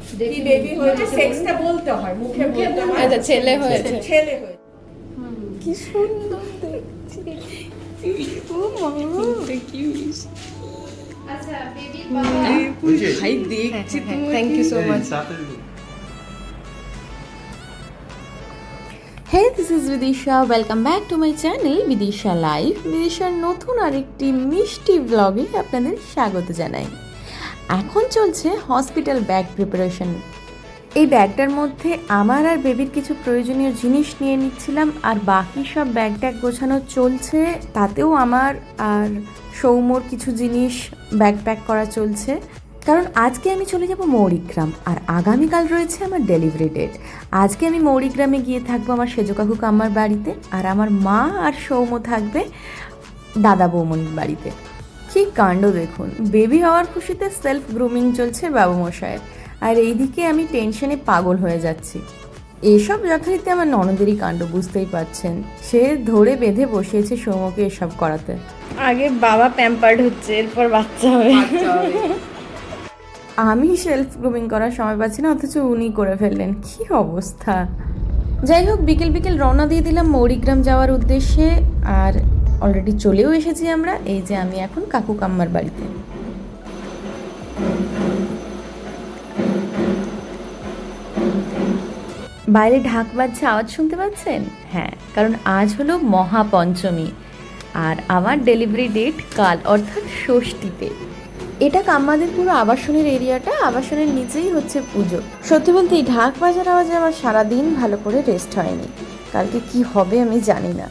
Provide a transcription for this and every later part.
কি বেবি হয়েছে সেক্সটা বলতে হয়, মুখে বলতে হয়। আচ্ছা, ছেলে হয়েছে। ছেলে হয়েছে। কি সুন্দর দেখছি। ও মা, আচ্ছা বেবির বাবা ভাই দেখছি তো। Thank you so much. Hey, this is Vidisha. Welcome back to my channel Vidisha Life. বিদিশার নতুন আরেকটি মিষ্টি ব্লগে আপনাদের স্বাগত জানাই। এখন চলছে হসপিটাল ব্যাগ প্রিপারেশন। এই ব্যাগটার মধ্যে আমার আর বেবির কিছু প্রয়োজনীয় জিনিস নিয়ে নিচ্ছিলাম, আর বাকি সব ব্যাগ ট্যাগ গোছানো চলছে। তাতেও আমার আর সৌম্যর কিছু জিনিস ব্যাগ প্যাক করা চলছে, কারণ আজকে আমি চলে যাব মৌরিগ্রাম, আর আগামীকাল রয়েছে আমার ডেলিভারি ডেট। আজকে আমি মৌরিগ্রামে গিয়ে থাকবো আমার সেজো কাকু কাম্মার বাড়িতে, আর আমার মা আর সৌম্য থাকবে দাদা বৌমনির বাড়িতে। কি কাণ্ড দেখুন, বেবি হওয়ার খুশিতে সেলফ গ্রুমিং চলছে বাবুমশায়ের, আর এইদিকে আমি টেনশনে পাগল হয়ে যাচ্ছি। এসব যথারীতি আমার ননদেরই কাণ্ড, বুঝতেই পারছেন। সে ধরে বেঁধে বসিয়েছে সৌম্যকে এসব করাতে। আগে বাবা প্যাম্পার্ড হচ্ছে, এরপর বাচ্চা হবে। আমি সেলফ গ্রুমিং করার সময় পাচ্ছি না, অথচ উনি করে ফেললেন। কি অবস্থা! যাই হোক, বিকেল বিকেল রওনা দিয়ে দিলাম মৌরিগ্রাম যাওয়ার উদ্দেশ্যে, আর অলরেডি চলেও এসেছি আমরা। এই যে আমি এখন কাকু কাম্মার বাড়িতে। বাইরে ঢাক বাজছে, আওয়াজ শুনতে পাচ্ছেন? হ্যাঁ, কারণ আজ হলো মহাপঞ্চমী, আর আমার ডেলিভারি ডেট কাল, অর্থাৎ ষষ্ঠীতে। এটা কাম্মাদের পুরো আবাসনের এরিয়াটা, আবাসনের নিচেই হচ্ছে পুজো। সত্যি বলতে এই ঢাক বাজার আওয়াজে আমার সারাদিন ভালো করে রেস্ট হয়নি। কালকে কি হবে আমি জানি না।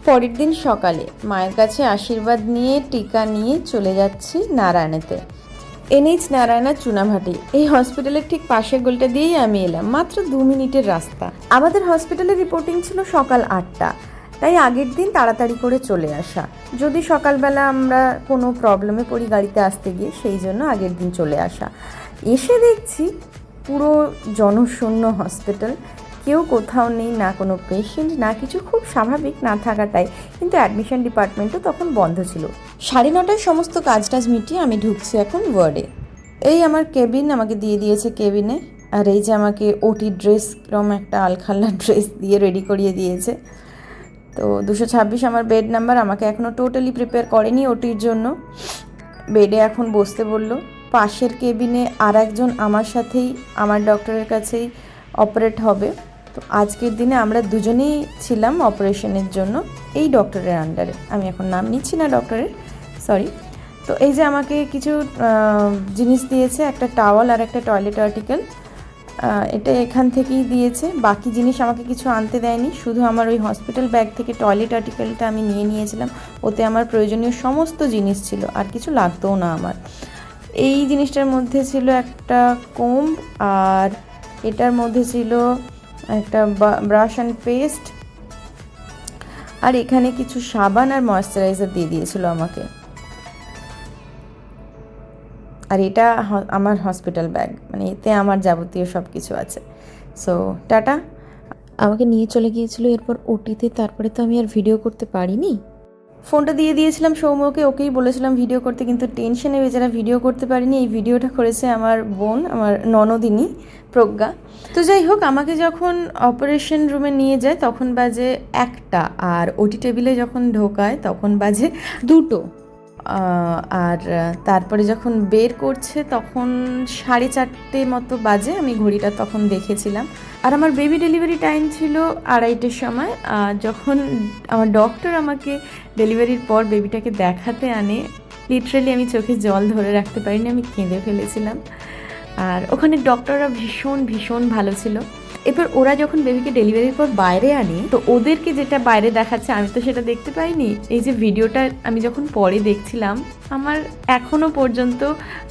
পরের দিন সকালে মায়ের কাছে আশীর্বাদ নিয়ে টিকা নিয়ে চলে যাচ্ছি নারায়ণেতে। NH নারায়ণা চুনাভাটি, এই হসপিটালের ঠিক পাশের গলিটা দিয়েই আমি এলাম। মাত্র 2 মিনিটের রাস্তা। আমাদের হসপিটালের রিপোর্টিং ছিল সকাল 8টা, তাই আগের দিন তাড়াতাড়ি করে চলে আসা। যদি সকালবেলা আমরা কোনো প্রবলেমে পড়ি গাড়িতে আসতে গিয়ে, সেই জন্য আগের দিন চলে আসা। এসে দেখছি পুরো জনশূন্য হসপিটাল, কেউ কোথাও নেই, না কোনো পেশেন্ট না কিছু। খুব স্বাভাবিক না থাকাটাই, কিন্তু অ্যাডমিশন ডিপার্টমেন্টও তখন বন্ধ ছিল। 9:30 সমস্ত কাজ টাজ মিটিয়ে আমি ঢুকছি এখন ওয়ার্ডে। এই আমার কেবিন আমাকে দিয়ে দিয়েছে কেবিনে, আর এই যে আমাকে ওটি ড্রেস, এরকম একটা আলখাল্লা ড্রেস দিয়ে রেডি করিয়ে দিয়েছে। তো 226 আমার বেড নাম্বার, আমাকে এখনও টোটালি প্রিপেয়ার করেনি ওটির জন্য। বেডে এখন বসতে বললো। পাশের কেবিনে আর একজন আমার সাথেই, আমার ডক্টরের কাছেই অপারেট হবে। তো আজকের দিনে আমরা দুজনেই ছিলাম অপারেশনের জন্য এই ডক্টরের আন্ডারে। আমি এখন নাম নিচ্ছি না ডক্টরের, সরি। তো এই যে আমাকে কিছু জিনিস দিয়েছে, একটা টাওয়াল আর একটা টয়লেট আর্টিকেল। এটা এখান থেকেই দিয়েছে। বাকি জিনিস আমাকে কিছু আনতে দেয়নি, শুধু আমার ওই হসপিটাল ব্যাগ থেকে টয়লেট আর্টিকেলটা আমি নিয়ে নিয়েছিলাম। ওতে আমার প্রয়োজনীয় সমস্ত জিনিস ছিল, আর কিছু লাগতোও না আমার। এই জিনিসটার মধ্যে ছিল একটা কোম্ব, আর এটার মধ্যে ছিল একটা ব্রাশ অ্যান্ড পেস্ট, আর এখানে কিছু সাবান আর ময়েশ্চারাইজার দিয়ে দিয়েছিল আমাকে। আর এটা আমার হসপিটাল ব্যাগ, মানে এতে আমার যাবতীয় সব কিছু আছে। So tata. আমাকে নিয়ে চলে গিয়েছিল এরপর ওটিতে। তারপরে তো আমি আর ভিডিও করতে পারিনি। ফোনটা দিয়ে দিয়েছিলাম সৌম্যকে, ওকেই বলেছিলাম ভিডিও করতে, কিন্তু টেনশনে বেচারা ভিডিও করতে পারিনি। এই ভিডিওটা করেছে আমার বোন, আমার ননদিনী প্রজ্ঞা। তো যাই হোক, আমাকে যখন অপারেশন রুমে নিয়ে যায় তখন বাজে 1টা, আর ওটি টেবিলে যখন ঢোকায় তখন বাজে 2টো। আর তারপরে যখন বের করছে তখন 4:30 মতো বাজে, আমি ঘড়িটা তখন দেখেছিলাম। আর আমার বেবি ডেলিভারি টাইম ছিল 2:30টার সময়। যখন আমার ডক্টর আমাকে ডেলিভারির পর বেবিটাকে দেখাতে আনে, লিটারালি আমি চোখে জল ধরে রাখতে পারিনি, আমি কেঁদে ফেলেছিলাম। আর ওখানে ডক্টররা ভীষণ ভীষণ ভালো ছিল। এরপর ওরা যখন বেবিকে ডেলিভারির পর বাইরে আনে, তো ওদেরকে যেটা বাইরে দেখাচ্ছে আমি তো সেটা দেখতে পাইনি। এই যে ভিডিওটা আমি যখন পরে দেখছিলাম, আমার এখনও পর্যন্ত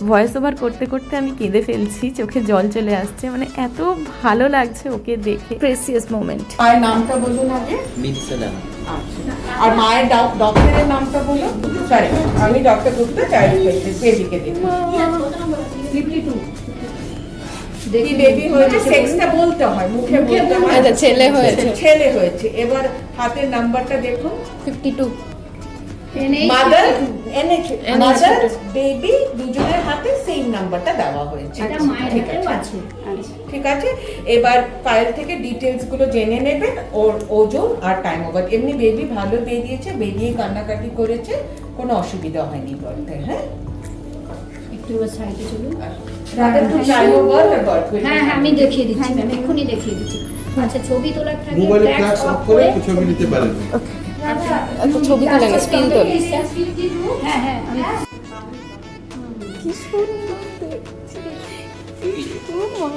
ভয়েস ওভার করতে করতে আমি কেঁদে ফেলছি, চোখে জল চলে আসছে। মানে এত ভালো লাগছে ওকে দেখে, প্রেসিয়াস মোমেন্ট। মায়ের নামটা বলুন আগে। মিৎসালাম। আচ্ছা, আর মায়ের ডক্টরের নামটা বলুন। সরি, আমি ডক্টর গুপ্তা, চাইল্ড বেবিকে দিই। 52 কি বেবি হয়েছে সেক্সটা বলতে হয়, মুখে বলতে হয়। আচ্ছা, ছেলে হয়েছে। ছেলে হয়েছে। এবার হাতের নাম্বারটা দেখুন। 52। মাদার এনেছে মাদার বেবি দুজনের হাতে সেম নাম্বারটা দেওয়া হয়েছে। এটা মায়ের ঠিক হাতেও আছে, আছে। আচ্ছা। ঠিক আছে। এবার ফাইল থেকে ডিটেলস গুলো জেনে নেবেন, ওর ওজন আর টাইম ওভার। এমনি বেবি ভালো বেরিয়েছে, বেরিয়ে কান্নাকাটি করেছে, কোনো অসুবিধা হয়নি বলতে। হ্যাঁ, একটু সাইডে চলুন। দাদা একটু টাইম ওভার আর বার্থ ওয়েট। হ্যাঁ হ্যাঁ, আমি দেখিয়ে দিচ্ছি ম্যাম, এক্ষুনি দেখিয়ে দিচ্ছি। আচ্ছা, ছবি তোলার থাকে মোবাইলে flash ফ্ল্যাশ off অফ করে ছবি নিতে পারেন। একটা ছবি তুলে না, স্টিল তোল। হ্যাঁ হ্যাঁ, আমি কি সুন্দর দেখছি। ও মা,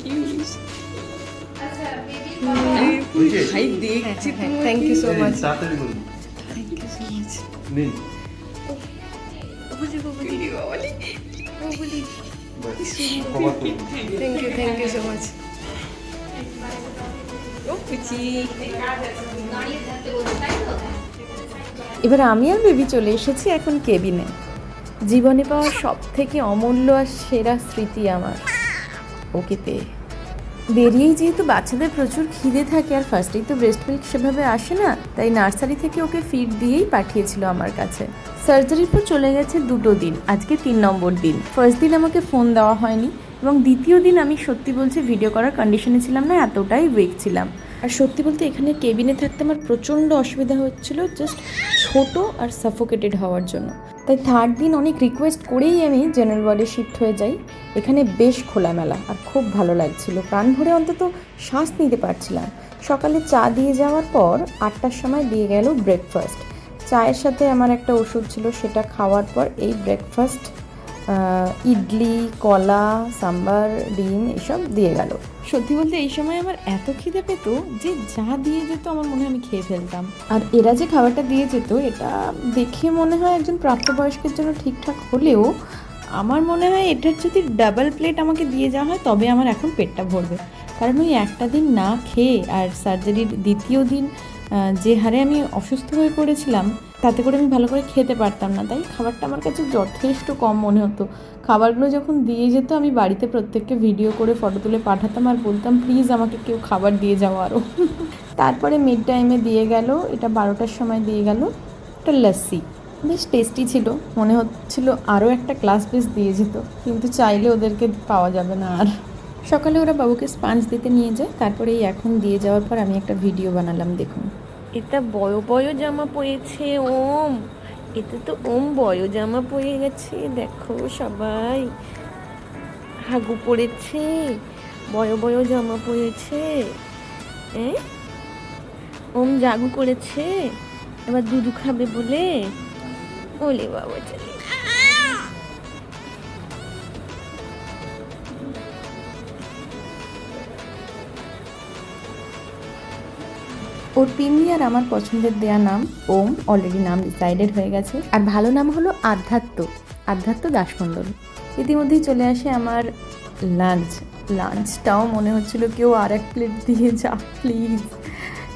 কি আচ্ছা বেবি বাবা হয়েছে? দেখছি। Thank you so much. তাড়াতাড়ি বলুন। নিন। বাস, কভার করুন। Thank you so much. দাঁড়িয়ে থাকতে বলছে, তাই তো? এবার আমি আর বেবি চলে এসেছি এখন কেবিনে। জীবনে পাওয়া সব থেকে অমূল্য আর সেরা স্মৃতি আমার ওকে পেয়ে। বেরিয়েই যেহেতু বাচ্চাদের প্রচুর খিদে থাকে আর ফার্স্টেই তো ব্রেস্ট মিল্ক সেভাবে আসে না, তাই নার্সারি থেকে ওকে ফিড দিয়েই পাঠিয়েছিল আমার কাছে। সার্জারির পর চলে গেছে 2 দিন, আজকে 3 নম্বর দিন। ফার্স্ট দিন আমাকে ফোন দেওয়া হয়নি এবং দ্বিতীয় দিন আমি সত্যি বলছি ভিডিও করার কন্ডিশনে ছিলাম না, এতটাই উইক ছিলাম। আর সত্যি বলতে এখানে কেবিনে থাকতে আমার প্রচণ্ড অসুবিধা হচ্ছিল, জাস্ট ছোট আর সাফোকেটেড হওয়ার জন্য। তাই 3rd দিন অনেক রিকোয়েস্ট করেই আমি জেনারেল ওয়ার্ডে শিফট হয়ে যাই। এখানে বেশ খোলামেলা আর খুব ভালো লাগছিল, প্রাণ ভরে অন্তত শ্বাস নিতে পারছিলাম। সকালে চা দিয়ে যাওয়ার পর 8টার সময় দিয়ে গেল ব্রেকফাস্ট। চায়ের সাথে আমার একটা ওষুধ ছিল, সেটা খাওয়ার পর এই ব্রেকফাস্ট ইডলি, কলা, সাম্বার, ডিম এসব দিয়ে গেল। সত্যি বলতে এই সময় আমার এত খিদে পেত যে যা দিয়ে যেত আমার মনে হয় আমি খেয়ে ফেলতাম। আর এরা যে খাবারটা দিয়ে যেত এটা দেখে মনে হয় একজন প্রাপ্তবয়স্কের জন্য ঠিকঠাক হলেও আমার মনে হয় এটার যদি ডাবল প্লেট আমাকে দিয়ে যাওয়া হয় তবে আমার এখন পেটটা ভরবে। কারণ ওই একটা দিন না খেয়ে আর সার্জারির দ্বিতীয় দিন যে হারে আমি অসুস্থ হয়ে পড়েছিলাম তাতে করে আমি ভালো করে খেতে পারতাম না, তাই খাবারটা আমার কাছে যথেষ্ট কম মনে হতো। খাবারগুলো যখন দিয়ে যেত আমি বাড়িতে প্রত্যেককে ভিডিও করে ফটো তুলে পাঠাতাম আর বলতাম প্লিজ আমাকে কেউ খাবার দিয়ে যাও আরও। তারপরে মিড টাইমে দিয়ে গেল, এটা 12টার সময় দিয়ে গেল একটা লস্যি, বেশ টেস্টি ছিল। মনে হচ্ছিল আরও একটা ক্লাস বেস দিয়ে যেত, কিন্তু চাইলে ওদেরকে পাওয়া যাবে না আর। সকালে ওরা বাবুকে স্পাঞ্জ দিতে নিয়ে যায়, তারপরে এই এখন দিয়ে যাওয়ার পর আমি একটা ভিডিও বানালাম। দেখুন, এটা বয় বয় জামা পরেছে ওম, এতে তো ওম বয় জামা পরে গেছে। দেখো সবাই, হাগু পরেছে, বয় বয় জামা পরেছে। ওম জাগু করেছে, এবার দুধু খাবে বলে। ওলে বাবা চলে। ওর পিন্নি আর আমার পছন্দের দেয়া নাম ওম, অলরেডি নাম ডিসাইডেড হয়ে গেছে। আর ভালো নাম হলো আধ্যাত্ম দাসমণ্ডল। ইতিমধ্যেই চলে আসে আমার লাঞ্চটাও মনে হচ্ছিল কেউ আর এক প্লেট দিয়ে যা প্লিজ।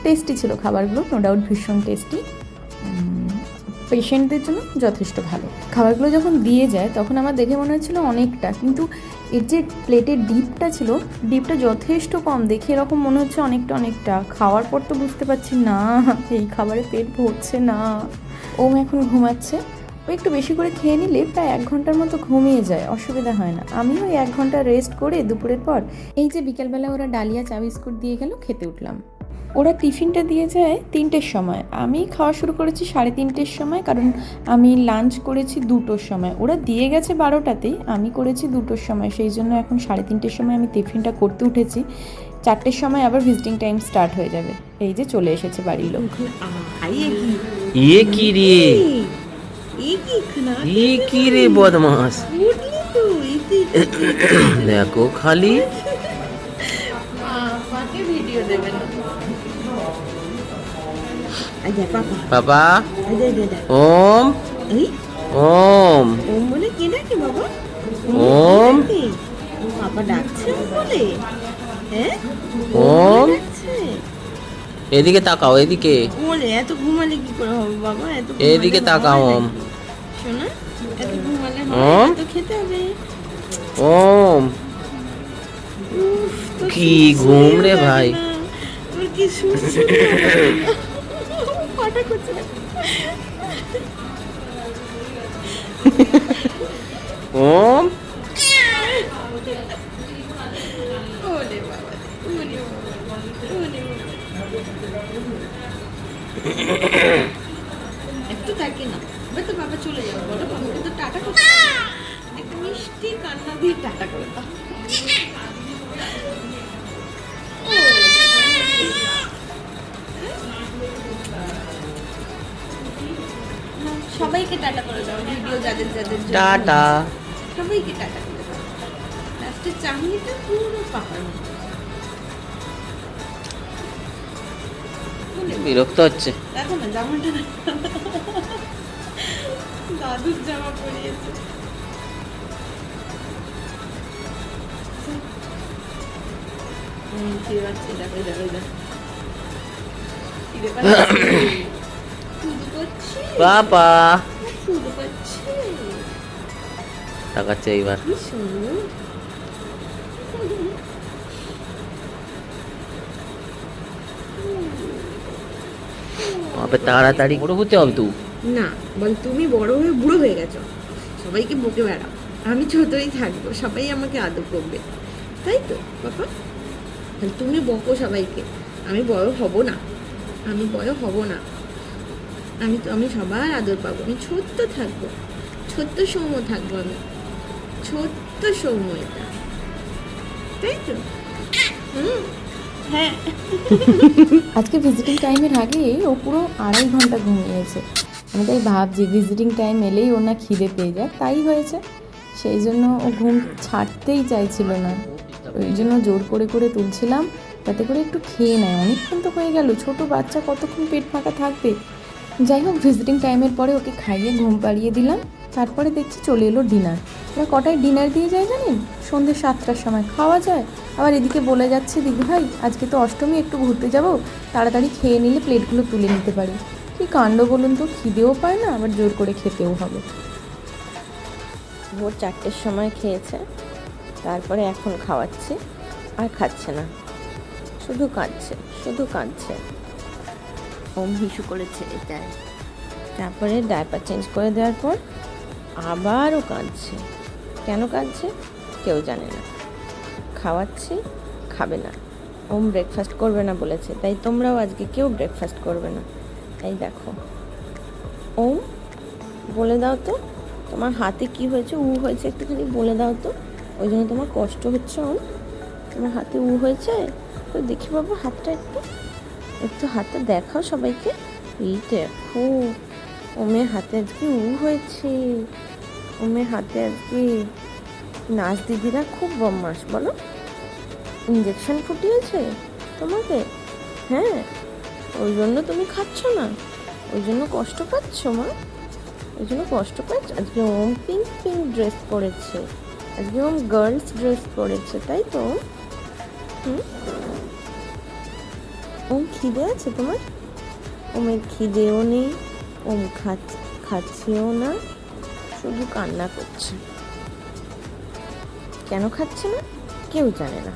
টেস্টি ছিল খাবারগুলো, নো ডাউট ভীষণ টেস্টি, পেশেন্টদের জন্য যথেষ্ট ভালো। খাবারগুলো যখন দিয়ে যায় তখন আমার দেখে মনে হচ্ছিল অনেকটা, কিন্তু এর যে প্লেটের ডিপটা ছিল, ডিপটা যথেষ্ট কম। দেখে এরকম মনে হচ্ছে অনেকটা। খাওয়ার পর তো বুঝতে পারছি না এই খাবারে পেট ভরছে না। ওম এখন ঘুমাচ্ছে, ও একটু বেশি করে খেয়ে নিলে প্রায় 1 ঘন্টার মতো ঘুমিয়ে যায়, অসুবিধা হয় না। আমিও 1 ঘন্টা রেস্ট করে দুপুরের পর এই যে বিকেলবেলা ওরা ডালিয়া চা বিস্কুট দিয়ে গেল, খেতে উঠলাম। ওরা টিফিনটা দিয়ে যায় 3টের সময়, আমি খাওয়া শুরু করেছি 3:30র সময়, কারণ আমি লাঞ্চ করেছি 2টোর সময়। ওরা দিয়ে গেছে 12টাতেই, আমি করেছি 2টোর সময়, সেই জন্য এখন 3:30র সময় আমি টিফিনটা করতে উঠেছি। 4টের সময় আবার ভিজিটিং টাইম স্টার্ট হয়ে যাবে। এই যে চলে এসেছে বাড়ির লোক। ये की रे ये की रे बदमाश देखो खाली ভিডিও দেবেন पापा ओम ओम ওম বলে কে ডাকে বাবা? ओम ও বাবা ডাকছে বলে? হ্যাঁ ओम ডাকছে? এদিকে তাকাও এদিকে বলে এত ঘুমালে কি করে হবে বাবা? এত ঘুমালে এদিকে তাকাও হয় ওম নাকি? শোনা, এত ঘুমালে ওম? হয়, তো খেতে হবে। ओम উফ, তো কি শুনতেই ঘুম রে লাগে ভাই। না। তোর কি শুনতে পাটা করছে। ওম ওরে বাবা, ওরে বাবা, ওরে বাবা। একটু তাকে না, এবার তো বাবা চলে যাবে, বলো বাবাকে তো টাটা করতে হবে। একটা মিষ্টি কান্না দিয়ে টাটা করে দাও। না, সবাইকে টাটা করে দাও, ভিডিও যাদের যাদের জন্য টাটা। হয়েছে, সবাইকে টাটা করে দাও। লাস্টের চাহনিটা পুরো পাকার মতো। বিরক্ত হচ্ছে। দেখো না জামাটা, দাদুর জামা পরিয়েছে। খিদে পাচ্ছে, দেখো দেখো দেখো খিদে পাচ্ছে, খিদে পাচ্ছে, বাবা খিদে পাচ্ছে। তাকাচ্ছে এইবার। কি সুন্দর। বাবা তাড়াতাড়ি বড় হতে হবে তুই। না বল, তুমি বড় হয়ে বুড়ো হয়ে গেছো, সবাইকে বকে বেড়াও, আমি ছোটই থাকবো, সবাই আমাকে আদর করবে, তাই তো বাবা? তাহলে তুমি বকো সবাইকে, আমি বড় হব না, আমি বড় হব না, আমি সবার আদর পাবো, আমি ছোট্ট থাকবো, ছোট্ট সৌম্য থাকবো, আমি ছোট্ট সৌম্য, এটা তাই তো? হ্যাঁ। আজকে ভিজিটিং টাইমের আগে ও পুরো 2.5 ঘন্টা ঘুমিয়েছে। আমি তাই ভাবছি ভিজিটিং টাইম এলেই ওর না খিদে পেয়ে যায়, তাই হয়েছে। সেই জন্য ও ঘুম ছাড়তেই চাইছিল না, ওই জন্য জোর করে করে তুলছিলাম যাতে করে একটু খেয়ে নেয়। অনেকক্ষণ তো হয়ে গেল, ছোট বাচ্চা কতক্ষণ পেট ফাঁকা থাকবে। যাই হোক, ভিজিটিং টাইমের পরে ওকে খাইয়ে ঘুম পাড়িয়ে দিলাম। তারপরে দেখছি চলে এলো ডিনার। ওরা কটায় ডিনার দিয়ে যায় জানেন? সন্ধ্যে 7টার সময় খাওয়া যায়। আবার এদিকে বলে যাচ্ছে দিদি ভাই আজকে তো অষ্টমী, একটু ঘুরতে যাব, তাড়াতাড়ি খেয়ে নিলে প্লেটগুলো তুলে নিতে পারি। কী কাণ্ড বলুন তো, খিদেও পায় না, আবার জোর করে খেতেও হবে। ভোর 4টের সময় খেয়েছে, তারপরে এখন খাওয়াচ্ছি, আর খাচ্ছে না, শুধু কাঁদছে, শুধু কাঁদছে। ওম হিসু করেছে এটাই, তারপরে ডায়পার চেঞ্জ করে দেওয়ার পর আবারও কাঁদছে। কেন কাঁদছে কেউ জানে না। খাওয়াচ্ছি, খাবে না। ওম ব্রেকফাস্ট করবে না বলেছে, তাই তোমরাও আজকে কেউ ব্রেকফাস্ট করবে না। এই দেখো, ওম বলে দাও তো তোমার হাতে কি হয়েছে, উ হয়েছে, একটুখানি বলে দাও তো, ওই জন্য তোমার কষ্ট হচ্ছে। ওম তোমার হাতে উ হয়েছে তো দেখি বাবু, হাতটা একটু একটু হাতটা দেখাও সবাইকে। এই দেখো, ওমের হাতে আজকে উ হয়েছে, ওমের হাতে আজকে। নাচ দিদিরা খুব বদমাশ, বলো, ইঞ্জেকশন ফুটিয়েছে তোমাকে, হ্যাঁ, ওই জন্য তুমি খাচ্ছ না, ওই জন্য কষ্ট পাচ্ছ মা, ওই জন্য কষ্ট পাচ্ছ। আজকে ওম পিঙ্ক পিঙ্ক ড্রেস পরেছে, আজকে ওম গার্লস ড্রেস পরেছে, তাই তো? ওম খিদে আছে তোমার? ওমের খিদেও নেই, ওম খাচ্ছেও না, শুধু কান্না করছে। কেন খাচ্ছে না কেউ জানে না,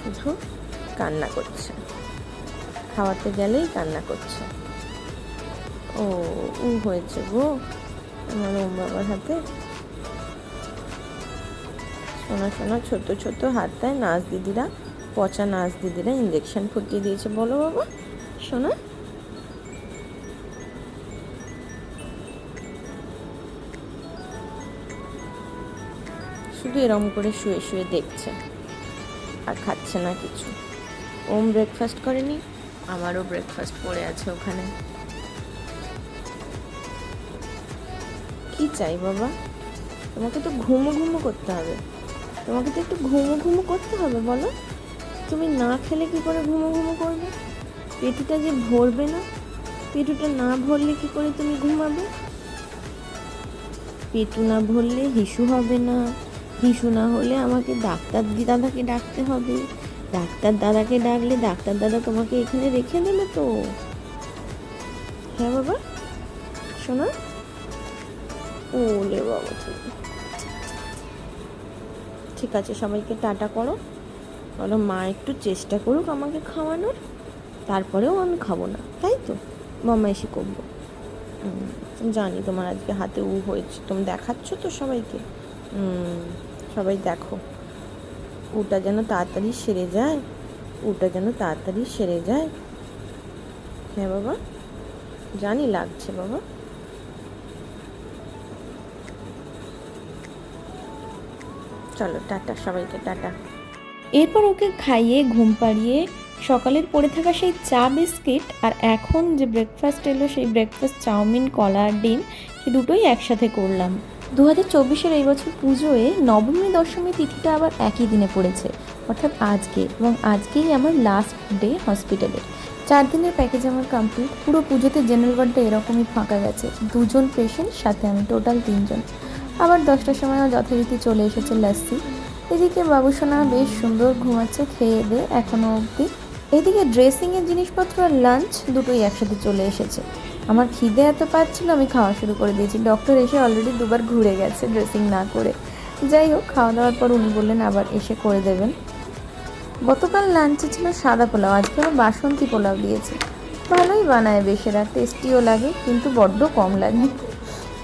শুধু কান্না করছে, খাওয়াতে গেলেই কান্না করছে। ও উ হয়েছে গো আমার ওম বাবার হাতে। শোনা শোনা ছোট ছোট হাতটায় নাচ দিদিরা, পচা নাচ দিদিরা ইঞ্জেকশন ফুটিয়ে দিয়েছে, বলো বাবা শোনা। শুধু এরম করে শুয়ে শুয়ে দেখছে আর খাচ্ছে না কিছু। ওম ব্রেকফাস্ট করেনি, আমারও ব্রেকফাস্ট পড়ে আছে ওখানে। কি চাই বাবা? তোমাকে তো ঘুমো ঘুমো করতে হবে, তোমাকে তো একটু ঘুমো ঘুমো করতে হবে, বলো। তুমি না খেলে কি করে ঘুমো ঘুমো করবে? পেটুটা যে ভরবে না, পেটুটা না ভরলে কি করে তুমি ঘুমাবে? পেটু না ভরলে হিসু হবে না, হিসু না হলে আমাকে ডাক্তার দাদাকে ডাকতে হবে, ডাক্তার দাদাকে ডাকলে ডাক্তার দাদা তোমাকে এখানে রেখে দেবে তো। হ্যাঁ বাবা শোনা। ওলে বাবা, ঠিক আছে, সবাইকে টাটা করো, বলো মা একটু চেষ্টা করুক আমাকে খাওয়ানোর, তারপরেও আমি খাবো না, তাই তো? মামা এসে করবো। জানি তোমার আজকে হাতে হয়েছে, তুমি দেখাচ্ছ তো সবাইকে। সবাই দেখো, ওটা যেন তাড়াতাড়ি সেরে যায়, ওটা যেন তাড়াতাড়ি সেরে যায়। হ্যাঁ বাবা, জানি লাগছে বাবা। চলো টাটা সবাইকে, টাটা। এরপর ওকে খাইয়ে ঘুম পাড়িয়ে সকালের পড়ে থাকা সেই চা বিস্কিট আর এখন যে ব্রেকফাস্ট এলো সেই ব্রেকফাস্ট চাউমিন কলা আর ডিম এই দুটোই একসাথে করলাম। 2024-এর এই বছর পুজোয় নবমী দশমী তিথিটা আবার একই দিনে পড়েছে, অর্থাৎ আজকে, এবং আজকেই আমার লাস্ট ডে হসপিটালের। 4 দিনের প্যাকেজ আমার কমপ্লিট। পুরো পুজোতে জেনারেল ওয়ার্ডটা এরকমই ফাঁকা গেছে, 2 জন পেশেন্ট সাথে আমি, টোটাল 3 জন। আবার 10টার সময়ও যথারীতি চলে এসেছে লাস্সি। এদিকে বাবুসোনা বেশ সুন্দর ঘুমাচ্ছে খেয়ে দিয়ে এখনও অবধি। এদিকে ড্রেসিংয়ের জিনিসপত্র আর লাঞ্চ দুটোই একসাথে চলে এসেছে। আমার খিদে এত পাচ্ছিল আমি খাওয়া শুরু করে দিয়েছি। ডক্টর এসে অলরেডি 2বার ঘুরে গেছে ড্রেসিং না করে। যাই হোক, খাওয়া দাওয়ার পর উনি বললেন আবার এসে করে দেবেন। গতকাল লাঞ্চে ছিল সাদা পোলাও, আজকে আমার বাসন্তী পোলাও দিয়েছে। ভালোই বানায় বেশেরা, টেস্টিও লাগে, কিন্তু বড্ড কম লাগে।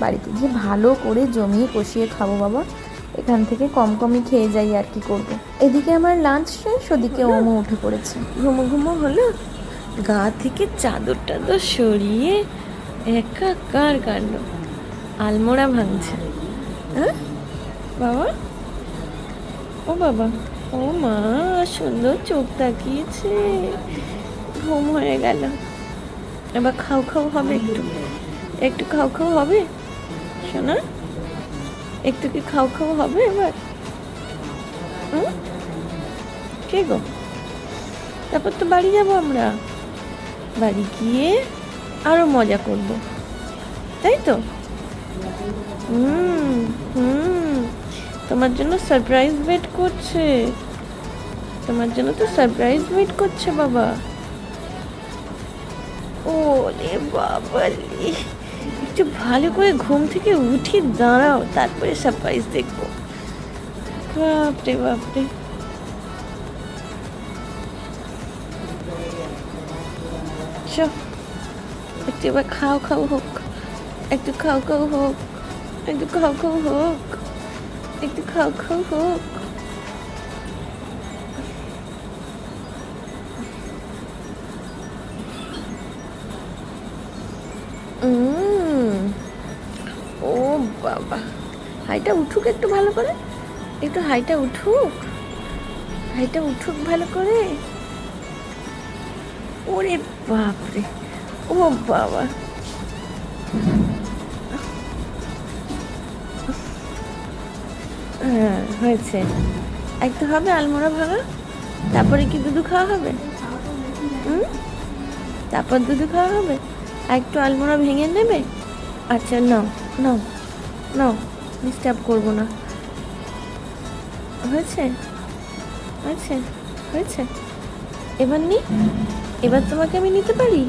বাড়িতে গিয়ে ভালো করে জমিয়ে কষিয়ে খাবো বাবা, এখান থেকে কম কমই খেয়ে যাই আর কি করবো। এদিকে আমার লাঞ্চ শেষ, ওদিকে ওমো উঠে পড়েছে। ঘুমো ঘুমো হলো, গা থেকে চাদর টাদর সরিয়ে একাকার কাণ্ড, আলমোড়া ভাঙছে। হ্যাঁ বাবা, ও বাবা, ও মা সুন্দর চোখ তাকিয়েছে, ঘুম হয়ে গেল। এবার খাও খাও হবে, একটু একটু খাও খাও হবে শোনা, একটু কি খাও খাও হবে এবার? কে গো? তারপর তো বাড়ি যাবো আমরা, বাড়ি গিয়ে আরো মজা করব, তাই তো? তোমার জন্য সারপ্রাইজ ওয়েট করছে, তোমার জন্য তো সারপ্রাইজ ওয়েট করছে বাবা। ওরে বাবা, একটু ভালো করে ঘুম থেকে উঠি দাঁড়াও, তারপরে সারপ্রাইজ দেখবো। বাপরে বাপরে, একটু এবার খাও খাও হোক, একটু খাও খাও হোক, একটু খাও খাও হোক, একটু খাও খাও হোক। ও বাবা, হাইটা উঠুক একটু ভালো করে, একটু হাইটা উঠুক, হাইটা উঠুক ভালো করে। ওরে বাপরে, ও বাবা, হ্যাঁ হয়েছে। একটু হবে আলমোড়া ভাঙা, তারপরে কি দুধু খাওয়া হবে? তারপর দুধু খাওয়া হবে, একটু আলমোড়া ভেঙে নেবে। আচ্ছা নাও নাও নাও, ডিস্টার্ব করবো না। হয়েছে হয়েছে হয়েছে, এবার নি, এবার তোমাকে আমি নিতে পারি?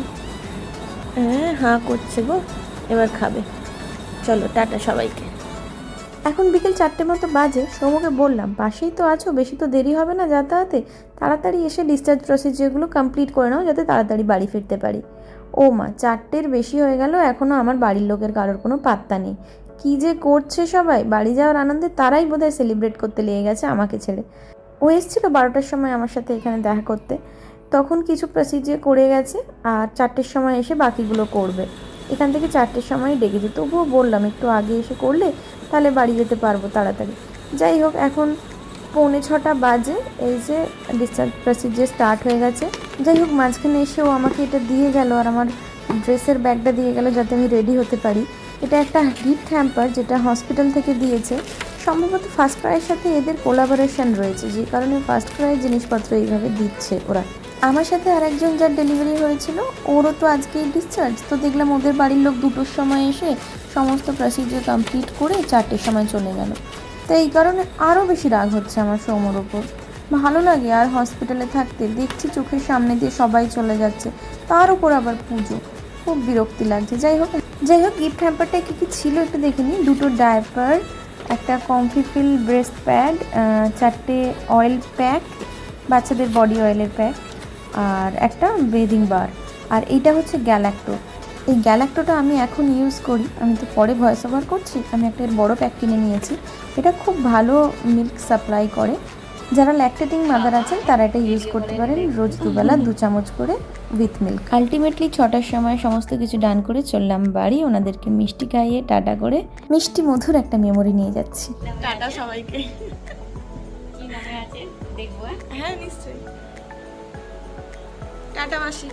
হ্যাঁ হাঁ করছে গো, এবার খাবে। চলো টাটা সবাইকে। এখন বিকেল 4টে মতো বাজে। সৌমকে বললাম পাশেই তো আছো, বেশি তো দেরি হবে না যাতায়াতে, তাড়াতাড়ি এসে ডিসচার্জ প্রসিজিওরগুলো কমপ্লিট করে নাও যাতে তাড়াতাড়ি বাড়ি ফিরতে পারি। ও মা, 4টের বেশি হয়ে গেল, এখনও আমার বাড়ির লোকের কারোর কোনো পাত্তা নেই। কী যে করছে সবাই, বাড়ি যাওয়ার আনন্দে তারাই বোধহয় সেলিব্রেট করতে লেগে গেছে আমাকে ছেড়ে। ও এসেছিল 12টার সময় আমার সাথে এখানে দেখা করতে, তখন কিছু প্রসিজিওর করে গেছে, আর 4টের সময় এসে বাকিগুলো করবে। এখান থেকে 4টের সময় ডেকেছে, তবুও বললাম একটু আগে এসে করলে তাহলে বাড়ি যেতে পারবো তাড়াতাড়ি। যাই হোক, এখন 5:45 বাজে, এই যে ডিসচার্জ প্রসিজিওর স্টার্ট হয়ে গেছে। যাই হোক, মাঝখানে এসে ও আমাকে এটা দিয়ে গেল আর আমার ড্রেসের ব্যাগটা দিয়ে গেল যাতে আমি রেডি হতে পারি। এটা একটা গিফট হ্যাম্পার যেটা হসপিটাল থেকে দিয়েছে, সম্ভবত ফার্স্ট ক্রাইয়ের সাথে এদের কোলাবোরেশন রয়েছে, যে কারণে ফার্স্ট ক্রাইয়ের জিনিসপত্র এইভাবে দিচ্ছে ওরা। আমার সাথে আরেকজন যার ডেলিভারি হয়েছিল, ওরও তো আজকেই ডিসচার্জ, তো দেখলাম ওদের বাড়ির লোক 2টোর সময় এসে সমস্ত প্রসিজিওর কমপ্লিট করে 4টের সময় চলে গেল। তো এই কারণে আরও বেশি রাগ হচ্ছে আমার সৌমর ওপর। ভালো লাগে আর হসপিটালে থাকতে, দেখছি চোখের সামনে দিয়ে সবাই চলে যাচ্ছে, তার উপর আবার পুজো, খুব বিরক্তি লাগছে। যাই হোক গিফট হ্যাম্পারটা কী কী ছিল একটু দেখে নিই। 2টো ডায়াপার, একটা কমফিফিল ব্রেস্ট প্যাড, 4টে অয়েল প্যাক, বাচ্চাদের বডি অয়েলের প্যাক, আর একটা বেদিং বার, আর এইটা হচ্ছে গ্যালাক্টো। এই গ্যালাক্টোটা আমি এখন ইউজ করি, আমি তো পরে ভয়েস ওভার করছি। আমি একটা এর বড় প্যাক কিনে নিয়েছি। এটা খুব ভালো মিল্ক সাপ্লাই করে। যারা ল্যাকটেটিং মাদার আছেন তারা এটা ইউজ করতে পারেন, রোজ দুবেলা 2 চামচ করে উইথ মিল্ক। আলটিমেটলি 6টার সময় সমস্ত কিছু ডান করে চললাম বাড়ি, ওনাদেরকে মিষ্টি খাইয়ে টাটা করে মিষ্টি মধুর একটা মেমোরি নিয়ে যাচ্ছি। টাটা সবাইকে। কি মনে আছে দেখবো। হ্যাঁ নিশ্চয়ই। টাটা মাসি।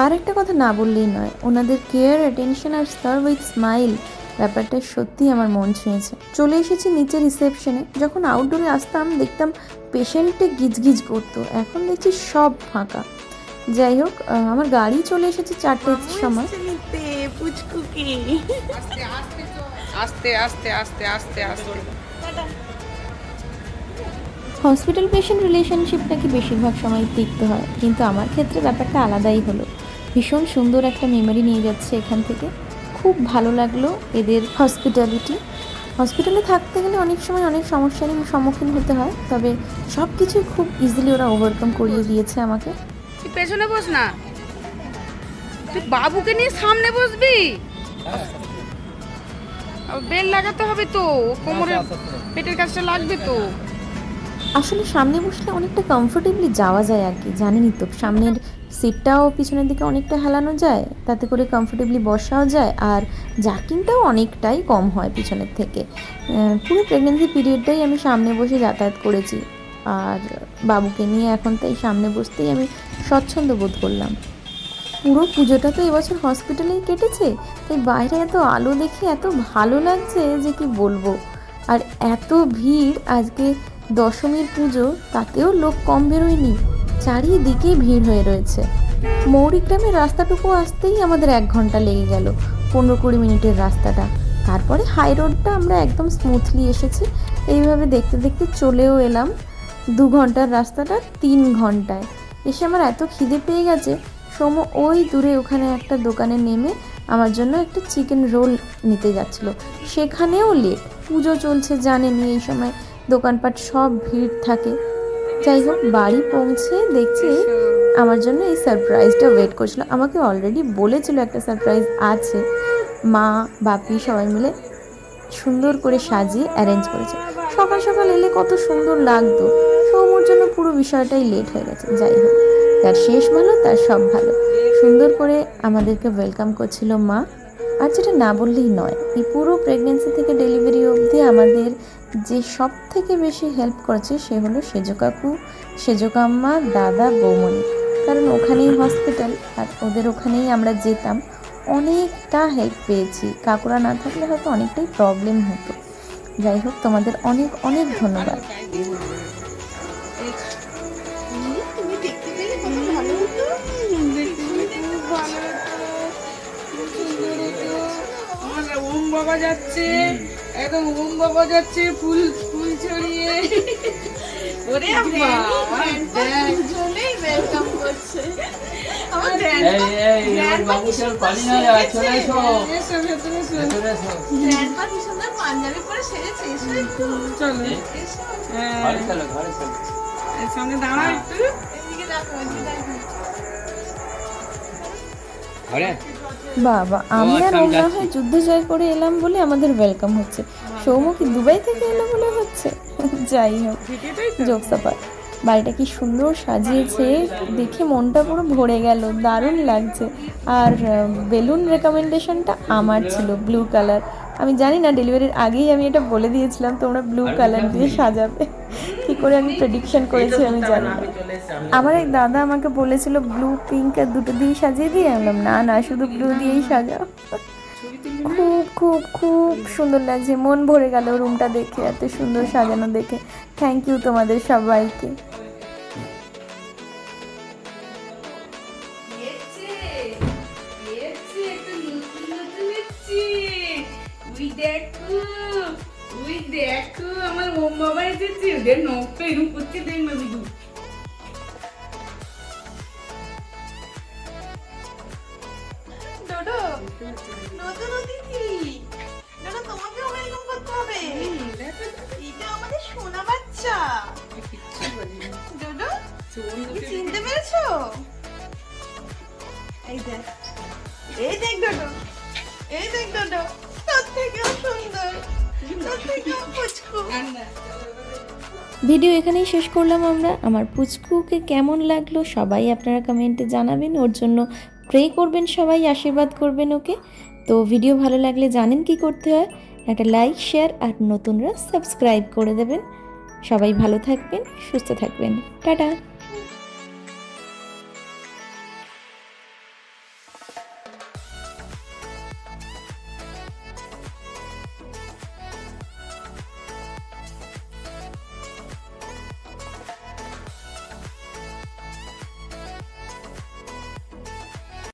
আর একটা কথা না বললেই নয়, ওনাদের কেয়ার, অ্যাটেনশন আর সার্ভ উইথ স্মাইল ব্যাপারটা সত্যিই আমার মন ছুঁয়েছে। চলে এসেছি নিচে রিসেপশনে। যখন আউটডোরে আসতাম দেখতাম পেশেন্টে গিজগিজ করতো, এখন দেখছি সব ফাঁকা। যাই হোক, আমার গাড়ি চলে এসেছে 4টের সময়। নিতে পুচকুকি। আস্তে আস্তে আস্তে আস্তে আস্তে। হসপিটাল পেশেন্ট রিলেশনশিপ নাকি বেশিরভাগ সময় তিক্ত হয়, কিন্তু আমার ক্ষেত্রে ব্যাপারটা আলাদাই হলো। ভীষণ সুন্দর একটা মেমোরি নিয়ে যাচ্ছে এখান থেকে। খুব ভালো লাগলো এদের হসপিটালিটি। হসপিটালে থাকতে গেলে অনেক সময় অনেক সমস্যারই সম্মুখীন হতে হয়, তবে সব কিছু খুব ইজিলি ওরা ওভারকাম করিয়ে দিয়েছে আমাকে। তুই পেছনে বস না, তুই বাবুকে নিয়ে সামনে বসবি। বেল লাগাতে হবে তো, কোমরে পেটের কাছটা লাগবে তো। আসলে সামনে বসলে অনেকটা কমফোর্টেবলি যাওয়া যায় আর কি, জানেনই তো। সামনের সিটটাও পিছনের দিকে অনেকটা হেলানো যায়, তাতে করে কমফোর্টেবলি বসাও যায়, আর জার্কিংটাও অনেকটাই কম হয় পিছনের থেকে। পুরো প্রেগনেন্সি পিরিয়ডটাই আমি সামনে বসে যাতায়াত করেছি, আর বাবুকে নিয়ে এখন তাই সামনে বসতেই আমি স্বচ্ছন্দ বোধ করলাম। পুরো পুজোটা তো এবছর হসপিটালেই কেটেছে, তাই বাইরে এত আলো দেখে এত ভালো লাগছে যে কি বলবো। আর এত ভিড়, আজকে দশমীর পুজো, তাতেও লোক কম বেরোয়নি, চারিদিকেই ভিড় হয়ে রয়েছে। মৌরিগ্রামের রাস্তাটুকু আসতেই আমাদের 1 ঘন্টা লেগে গেল, 15-20 মিনিটের রাস্তাটা। তারপরে হাই রোডটা আমরা একদম স্মুথলি এসেছি। এইভাবে দেখতে দেখতে চলেও এলাম 2 ঘন্টার রাস্তাটা 3 ঘন্টায়। এসে আমার এত খিদে পেয়ে গেছে, সোম ওই দূরে ওখানে একটা দোকানে নেমে আমার জন্য একটা চিকেন রোল নিতে যাচ্ছিলো, সেখানেও লেট। পুজো চলছে, জানেনই এই সময় দোকানপাট সব ভিড় থাকে। যাই হোক, বাড়ি পৌঁছে দেখছি আমার জন্য এই সারপ্রাইজটা ওয়েট করছিল। আমাকে অলরেডি বলেছিল একটা সারপ্রাইজ আছে, মা বাপি সবাই মিলে সুন্দর করে সাজিয়ে অ্যারেঞ্জ করেছে। সকাল সকাল এলে কত সুন্দর লাগতো। সৌমর জন্য পুরো বিষয়টাই লেট হয়ে গেছে। যাই হোক, তার শেষ ভালো তার সব ভালো। সুন্দর করে আমাদেরকে ওয়েলকাম করছিল মা। আর যেটা না বললেই নয়, এই পুরো প্রেগনেন্সি থেকে ডেলিভারি অবধি আমাদের যে সব থেকে বেশি হেল্প করেছে সে হলো সেজো কাকু, সেজো কাম্মা, দাদা, বৌমনি। কারণ ওখানেই হসপিটাল, আর ওদের ওখানেই আমরা যেতাম। অনেকটা হেল্প পেয়েছি, কাকুরা না থাকলে হয়তো অনেকটাই প্রবলেম হতো। যাই হোক, তোমাদের অনেক অনেক ধন্যবাদ। তুমি দেখতে পেলে কত ভালো হতো। দেখতে পেলে খুব ভালো হতো, খুব সুন্দর হতো। আমার ওম বাবা যাচ্ছে, একদম ওম বাবা যাচ্ছে ফুল ফুল ছড়িয়ে। ওরে বাবা, দুজনেই ওয়েলকাম করছে। আমার গ্র্যান্ডপা কি সুন্দর পাঞ্জাবি পরে সেজেছে। চলো সামনে দাঁড়া একটু। এদিকে দেখো, এদিকে দেখো। বাবা, আমি আর ওমরা হয় যুদ্ধ জয় করে এলাম বলে আমাদের ওয়েলকাম হচ্ছে, সৌম কি দুবাই থেকে এলো বলে হচ্ছে। যাই হোক, জোকস আপার। বাড়িটা কি সুন্দর সাজিয়েছে, দেখে মনটা পুরো ভরে গেল, দারুণ লাগছে। আর বেলুন রেকমেন্ডেশনটা আমার ছিল, ব্লু কালার। আমি জানি না, ডেলিভারির আগেই আমি এটা বলে দিয়েছিলাম তোমরা ব্লু কালার দিয়ে সাজাবে। কী করে আমি প্রেডিকশন করেছি আমি জানি না। আমার এক দাদা আমাকে বলেছিল ব্লু পিঙ্ক আর দুটো দিয়ে সাজিয়ে দিয়ে, আমি বললাম না না, শুধু ব্লু দিয়েই সাজাও। খুব খুব খুব সুন্দর লাগছে, মন ভরে গেল রুমটা দেখে, এত সুন্দর সাজানো দেখে। থ্যাংক ইউ তোমাদের সবাইকে। দেখো আমার ওম বাবা এসেছে, ওদের নখটা এরকম করছে, দেখ না শুধু। ডোডো, নতুন অতিথি। ডোডো, তোমাকেও ওয়েলকাম করতে হবে। এটা আমাদের সোনা বাচ্চা। ডোডো, চিনতে পেরেছো? এই দেখ। এই দেখ ডোডো, এই দেখ ডোডো, তোর থেকেও সুন্দর, তোর থেকেও পুচকু। ভিডিও এখানেই শেষ করলাম আমরা। আমার পুচকুকে কেমন লাগলো সবাই আপনারা কমেন্টে জানাবেন, ওর জন্য প্রে করবেন, সবাই আশীর্বাদ করবেন ওকে। তো ভিডিও ভালো লাগলে জানেন কি করতে হয়, একটা লাইক, শেয়ার আর নতুনরা সাবস্ক্রাইব করে দেবেন। সবাই ভালো থাকবেন, সুস্থ থাকবেন, টাটা।